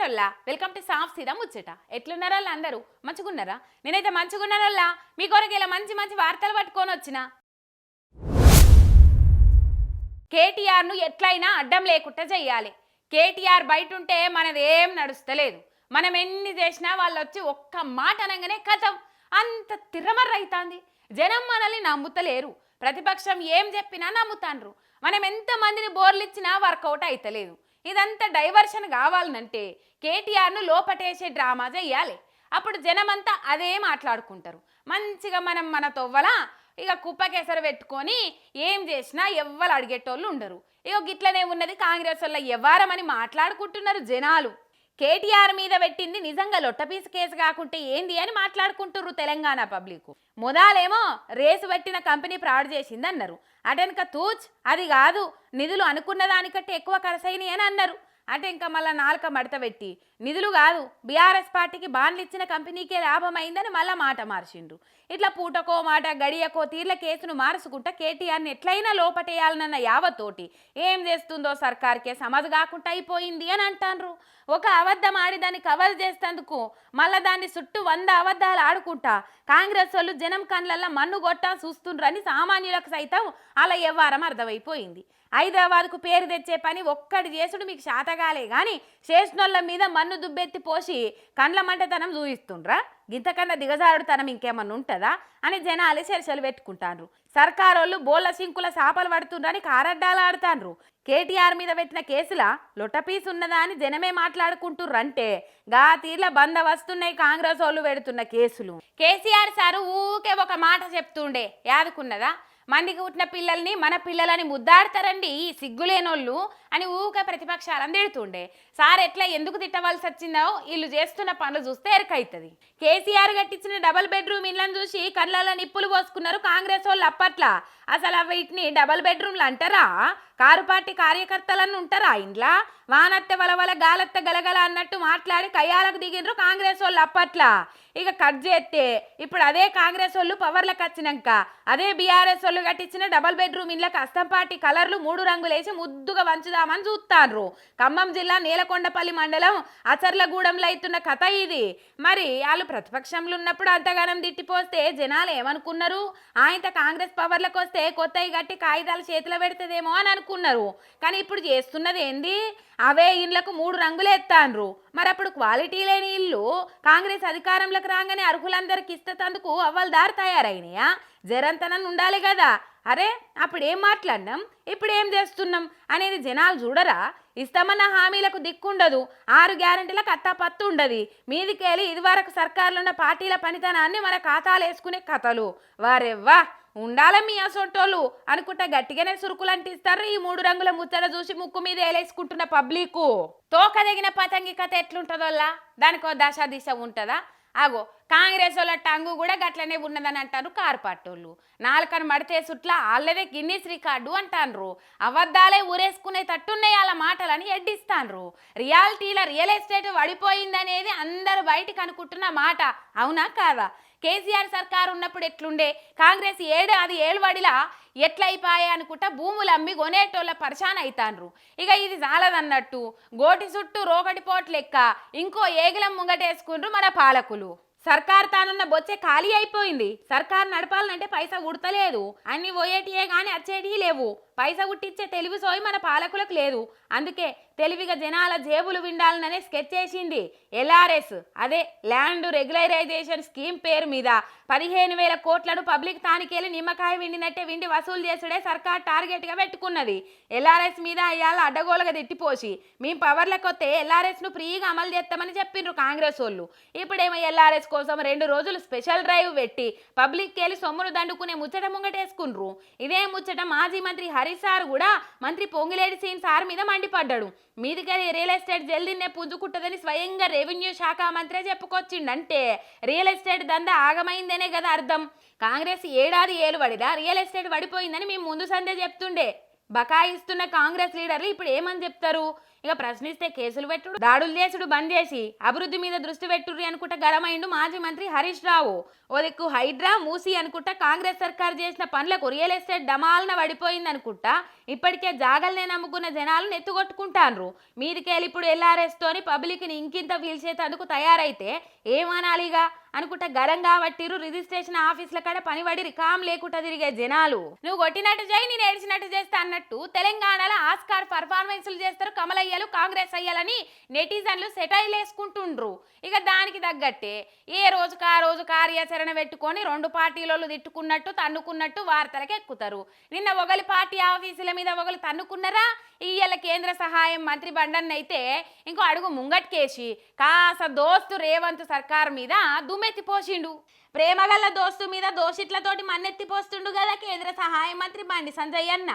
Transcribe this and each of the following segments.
నమస్తేరోల్లా welcome to సాఫ్ సీదా ముచ్చట. ఎట్లున్నారా అందరూ? మంచిగున్నారా? నేనైతే మంచిగున్నానల్లా. మీ కొరకు ఇలా మంచి మంచి వార్తలు పట్టుకొని వచ్చిన. కేటీఆర్ను ఎట్లయినా అడ్డం లేకుండా చెయ్యాలి. కేటీఆర్ బయట ఉంటే మనది ఏం నడుస్తలేదు. మనం ఎన్ని చేసినా వాళ్ళు వచ్చి ఒక్క మాట అనగానే కథం అంత తిరమర్రైతాంది. జనం మనల్ని నమ్ముతలేరు. ప్రతిపక్షం ఏం చెప్పినా నమ్ముతాండ్రు. మనం ఎంతమందిని బోర్లిచ్చినా వర్కౌట్ అయితలేదు. ఇదంతా డైవర్షన్ కావాలనంటే కేటీఆర్ను లోపటేసే డ్రామా చెయ్యాలి. అప్పుడు జనమంతా అదే మాట్లాడుకుంటారు. మంచిగా మనం మన తొవ్వలా ఇక కుప్పకేసర పెట్టుకొని ఏం చేసినా ఎవ్వరు అడిగేటోళ్ళు ఉండరు. ఇక గిట్లనే ఉన్నది కాంగ్రెస్ వల్ల ఎవ్వారమని మాట్లాడుకుంటున్నారు జనాలు. కేటీఆర్ మీద పెట్టింది నిజంగా లొట్టపీసు కేసు కాకుంటే ఏంది అని మాట్లాడుకుంటుర్రు తెలంగాణ పబ్లిక్. మొదలేమో రేసు పెట్టిన కంపెనీ ఫ్రాడ్ చేసింది అన్నారు. అటెనక తూచ్ అది కాదు, నిధులు అనుకున్న దానికంటే ఎక్కువ ఖర్చయినాయి అని అన్నారు. అంటే ఇంకా మళ్ళీ నాలుక మడత పెట్టి నిధులు కాదు బీఆర్ఎస్ పార్టీకి బాండ్లు ఇచ్చిన కంపెనీకే లాభమైందని మళ్ళీ మాట మార్చిండ్రు. ఇట్లా పూటకో మాట గడియకో తీర్ల కేసును మార్చుకుంటా కేటీఆర్ని ఎట్లయినా లోపటేయాలన్న యావతోటి ఏం చేస్తుందో సర్కార్కే సమజ్ కాకుండా అయిపోయింది అని అంటాన్రు. ఒక అబద్ధం ఆడి దాన్ని కవర్ చేసేందుకు మళ్ళీ దాన్ని చుట్టూ 100 అబద్ధాలు ఆడుకుంటా కాంగ్రెస్ వాళ్ళు జనం కళ్ళల్లో మన్ను గొట్టా చూస్తుండ్రని సామాన్యులకు సైతం అలా ఎవ్వారం అర్థమైపోయింది. హైదరాబాద్కు పేరు తెచ్చే పని ఒక్కటి చేసుడు మీకు శాతగాలే కానీ చేసినోళ్ళ మీద మన్ను దుబ్బెత్తి పోసి కండ్ల మంటతనం చూయిస్తుండ్రా? గింతకన్నా దిగజారుడుతనం ఇంకేమన్నా ఉంటుందా అని జనాలు చర్చలు పెట్టుకుంటాండ్రు. సర్కారోళ్ళు బోళ్ళ సింకుల సాపలు పడుతుండ్రని కారడ్డాలు ఆడుతాండ్రు. కేటీఆర్ మీద పెట్టిన కేసుల లొట్టపీసు ఉన్నదా అని జనమే మాట్లాడుకుంటుర్రంటే గా తీర్ల బంద వస్తున్నాయి కాంగ్రెస్ వాళ్ళు పెడుతున్న కేసులు. కేసీఆర్ సారు ఊకే ఒక మాట చెప్తుండే యాదుకున్నదా? మందికి పుట్టిన పిల్లల్ని మన పిల్లలని ముద్దాడతారండి ఈ సిగ్గులేనోళ్ళు అని ఊకే ప్రతిపక్షాలను తిడుతుండే. సార్ ఎట్లా ఎందుకు తిట్టవలసి వచ్చిందో వీళ్ళు చేస్తున్న పనులు చూస్తే ఎరకైతుంది. కేసీఆర్ కట్టించిన డబుల్ బెడ్రూమ్ ఇళ్లను చూసి కళ్ళల్లో నిప్పులు పోసుకున్నారు కాంగ్రెస్ వాళ్ళు అప్పట్లా. అసలు వీటిని డబుల్ బెడ్రూమ్లు అంటారా? కారు పార్టీ కార్యకర్తలన్నీ ఉంటారా ఇంట్లో? వానత్త వలవల గాలత్త గలగల అన్నట్టు మాట్లాడి కయ్యాలకు దిగిండ్రు కాంగ్రెస్ వాళ్ళు అప్పట్లా. ఇక కట్ చేస్తే ఇప్పుడు అదే కాంగ్రెస్ వాళ్ళు పవర్లకు వచ్చినాక అదే బీఆర్ఎస్ వాళ్ళు కట్టించిన డబుల్ బెడ్రూమ్ ఇళ్ళకి అస్తం పార్టీ కలర్లు 3 రంగులేసి ముద్దుగా వంచుదామని చూస్తాన్రు. ఖమ్మం జిల్లా నేలకొండపల్లి మండలం అచర్లగూడెంలో అవుతున్న కథ ఇది. మరి వాళ్ళు ప్రతిపక్షంలో ఉన్నప్పుడు అంతగానం తిట్టిపోస్తే జనాలు ఏమనుకున్నారు? ఆయనతో కాంగ్రెస్ పవర్లకు వస్తే కొత్తవి గట్టి కాగితాలు చేతిలో పెడుతుందేమో అని అనుకున్నారు. కానీ ఇప్పుడు చేస్తున్నది ఏంది? అవే ఇళ్లకు 3 రంగులు ఎత్తాన్రు. మరి అప్పుడు క్వాలిటీ లేని ఇల్లు కాంగ్రెస్ అధికారంలోకి రాగానే అర్హులందరికి ఇస్తేందుకు అవ్వలు దారి తయారైనాయా? జరంతనని ఉండాలి కదా. అరే అప్పుడు ఏం మాట్లాడినాం, ఇప్పుడు ఏం చేస్తున్నాం అనేది జనాలు చూడరా? ఇస్తామన్న హామీలకు దిక్కుండదు, 6 గ్యారెంటీలకు అత్తాపత్తు ఉండదు. మీదికెళ్ళి ఇదివరకు సర్కారులున్న పార్టీల పనితనాన్ని మన ఖాతాలు వేసుకునే కథలు. వారెవ్వా ఉండాలి మీ అసొంటోళ్ళు అనుకుంటా గట్టిగానే సురుకులు అంటిస్తారు. ఈ 3 రంగుల ముచ్చట చూసి ముక్కు మీద వేలేసుకుంటున్న పబ్లిక్. తోకదగిన పతంగి కథ ఎట్లుంటుందోల్లా? దానికో దశ దిశ ఉంటుందా? ఆగో కాంగ్రెస్ వాళ్ళ టంగు కూడా గట్లనే ఉన్నదని అంటారు కార్పాటోళ్ళు. నాలుకను మడితే సుట్ల వాళ్ళదే గిన్నీస్ రికార్డు అంటాన్రు. అబద్ధాలే ఊరేసుకునే తట్టున్నాయి వాళ్ళ మాటలని ఎడ్డిస్తాన్రు. రియాలిటీల రియల్ ఎస్టేట్ పడిపోయిందనేది అందరు బయటికి అనుకుంటున్న మాట అవునా కాదా? కేసీఆర్ సర్కారు ఉన్నప్పుడు ఎట్లుండే? కాంగ్రెస్ 7 వడిలా ఎట్లయిపోయా అనుకుంటా భూములు అమ్మి కొనేటోళ్ళ పరిశాన్ అవుతాన్రు. ఇక ఇది చాలదన్నట్టు గోటి చుట్టూ రోకటి పోట్ లెక్క ఇంకో ఏగిలం ముంగటేసుకుండ్రు మన పాలకులు. సర్కార్ తానున్న బొచ్చే ఖాళీ అయిపోయింది. సర్కార్ నడపాలనంటే పైసా ఉడతలేదు. అన్ని పోయేటియే కానీ వచ్చేటివి లేవు. పైసా గుట్టించే తెలివి సోయి మన పాలకులకు లేదు. అందుకే తెలివిగా జనాల జేబులు విండాలనే స్కెచ్ చేసింది ఎల్ఆర్ఎస్. అదే ల్యాండ్ రెగ్యులరైజేషన్ స్కీమ్ పేరు మీద 15,000 కోట్లను పబ్లిక్ తానికెళ్ళి నిమ్మకాయ విండినట్టే విండి వసూలు చేసుడే సర్కార్ టార్గెట్గా పెట్టుకున్నది. ఎల్ఆర్ఎస్ మీద ఇవాళ అడ్డగోలుగా తిట్టిపోసి మేము పవర్లకు వస్తే ఎల్ఆర్ఎస్ను ఫ్రీగా అమలు చేస్తామని చెప్పిండ్రు కాంగ్రెస్ వాళ్ళు. ఇప్పుడేమో ఎల్ఆర్ఎస్ కోసం 2 రోజులు స్పెషల్ డ్రైవ్ పెట్టి పబ్లిక్ వెళ్ళి సొమ్మును దండుకునే ముచ్చట ముంగటేసుకుండ్రు. ఇదే ముచ్చట మాజీ మంత్రి హరీష్ సార్ కూడా మంత్రి పొంగిలేడి సీన్ సార్ మీద మండిపడ్డాడు. మీదికెళ్ళి రియల్ ఎస్టేట్ జల్దీనే పుంజుకుంటుందని స్వయంగా రెవెన్యూ శాఖ మంత్రే చెప్పుకొచ్చిండంటే రియల్ ఎస్టేట్ దందా ఆగమైందనే కదా అర్థం. కాంగ్రెస్ 7 వడిలా రియల్ ఎస్టేట్ పడిపోయిందని మేము ముందు సందే చెప్తుండే. బకాయిస్తున్న కాంగ్రెస్ లీడర్లు ఇప్పుడు ఏమని చెప్తారు? ఇక ప్రశ్నిస్తే కేసులు పెట్టుడు దాడులు చేసుడు బంద్ చేసి అభివృద్ధి మీద దృష్టి పెట్టుర్రి అనుకుంటా గరమైండు మాజీ మంత్రి హరీష్ రావు. ఓ దిక్కు హైడ్రా మూసి అనుకుంటా కాంగ్రెస్ సర్కార్ చేసిన పనులకు రియల్ ఎస్టేట్ డమాలన పడిపోయింది అనుకుంటా ఇప్పటికే జాగల్నే నమ్ముకున్న జనాలు నెత్తుకొట్టుకుంటాన్రు. మీదికెళ్ళి ఇప్పుడు ఎల్ఆర్ఎస్ తోని పబ్లిక్ ని ఇంకింత పీల్చేందుకు తయారైతే ఏమనాలిగా అనుకుంటా గరం కాబట్టిరు. రిజిస్ట్రేషన్ ఆఫీసుల కాడ పనిపడి రికామ్ లేకుండా తిరిగే జనాలు. నువ్వు కొట్టినట్టు చేయి నేను ఏడ్చినట్టు చేస్తా అన్నట్టు తెలంగాణలో ఆస్కార్ పర్ఫార్మెన్స్లు చేస్తారు కమలయ్యలు కాంగ్రెస్ అయ్యాలని నెటిజన్లు సెటైల్ వేసుకుంటుండ్రు. ఇక దానికి తగ్గట్టే ఏ రోజుకు ఆ రోజు కార్యాచరణ పెట్టుకొని రెండు పార్టీలలో తిట్టుకున్నట్టు తన్నుకున్నట్టు వార్తలకు ఎక్కుతారు. నిన్న ఒకలి పార్టీ ఆఫీసుల మీద ఒకరు తన్నుకున్నారా, ఇయ్యాల కేంద్ర సహాయం మంత్రి బండన్ అయితే ఇంకో అడుగు ముంగట్కేసి కాస దోస్తు రేవంత్ సర్కార్ మీద దుమ్మెత్తిపోసిండు. ప్రేమగల్ల దోస్తు మీద దోషిట్లతోటి మన్నెత్తిపోస్తుండు కదా కేంద్ర సహాయ మంత్రి బండి సంజయ్ అన్న.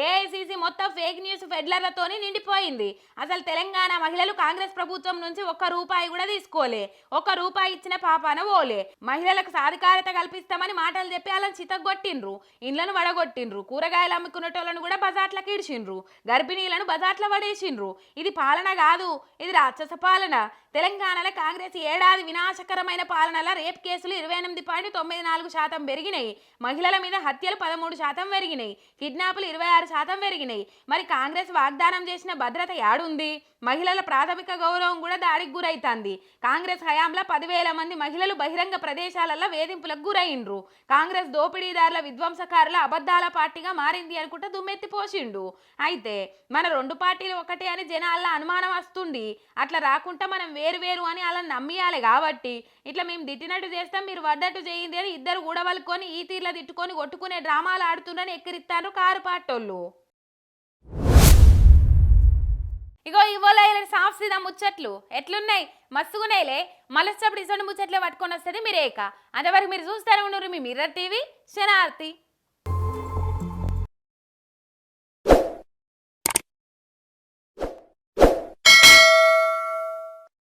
ఏఐసిసి మొత్తం ఫేక్ న్యూస్ ఫెడ్లర్లతోని నిండిపోయింది. అసలు తెలంగాణ మహిళలు కాంగ్రెస్ ప్రభుత్వం నుంచి ఒక్క రూపాయి కూడా తీసుకోలే, ఒక్క రూపాయి ఇచ్చిన పాపాన ఓలే. మహిళలకు సాధికారత కల్పిస్తామని మాటలు చెప్పి వాళ్ళని చితగొట్టిండ్రు, ఇండ్లను వడగొట్టిండ్రు, కూరగాయలు అమ్ముకునేటోళ్ళను కూడా బజాట్లకు ఇడిచిండ్రు, గర్భిణీలను బజాట్ల పడేసిండ్రు. ఇది పాలన కాదు, ఇది రాక్షస పాలన. తెలంగాణలో కాంగ్రెస్ ఏడాది వినాశకరమైన పాలనలో రేప్ కేసులు 28.94% పెరిగినాయి. మహిళల మీద హత్యలు 13% పెరిగినాయి. కిడ్నాపులు 26% పెరిగినాయి. మరి కాంగ్రెస్ వాగ్దానం చేసిన భద్రత యాడుంది? మహిళల ప్రాథమిక గౌరవం కూడా దాడికి గురైతుంది. కాంగ్రెస్ హయాంలో 10,000 మంది మహిళలు బహిరంగ ప్రదేశాలలో వేధింపులకు గురైండ్రు. కాంగ్రెస్ దోపిడీదారుల విధ్వంసకారుల అబద్ధాల పార్టీగా మారింది అనుకుంటే దుమ్మెత్తిపోసిండు. అయితే మన రెండు పార్టీలు ఒకటే అని జనాల్లో అనుమానం వస్తుంది. అట్లా రాకుండా మనం వేరు అని అలా నమ్మియాలి. కాబట్టి ఇట్లా మేము తిట్టినట్టు చేస్తాం మీరు వడ్డట్టు చేయింది అని ఇద్దరు గూడవలుకొని ఈ తీర్ల తిట్టుకొని కొట్టుకునే డ్రామాలు ఆడుతున్నారని ఎక్కిరిస్తారు కారు పాటోళ్ళు. ఇగో ఇవ్వలే సాఫ్ సీదా ముచ్చట్లు ఎట్లున్నాయి మస్తుగున్నాయిలే. మలచ్చప్పుడు ఇసొంటి ముచ్చట్లే పట్టుకొని వస్తుంది మీరేక. అంతవరకు మీరు చూస్తూనే ఉన్నారు మీ మిర్రర్ టీవీ శనార్థి.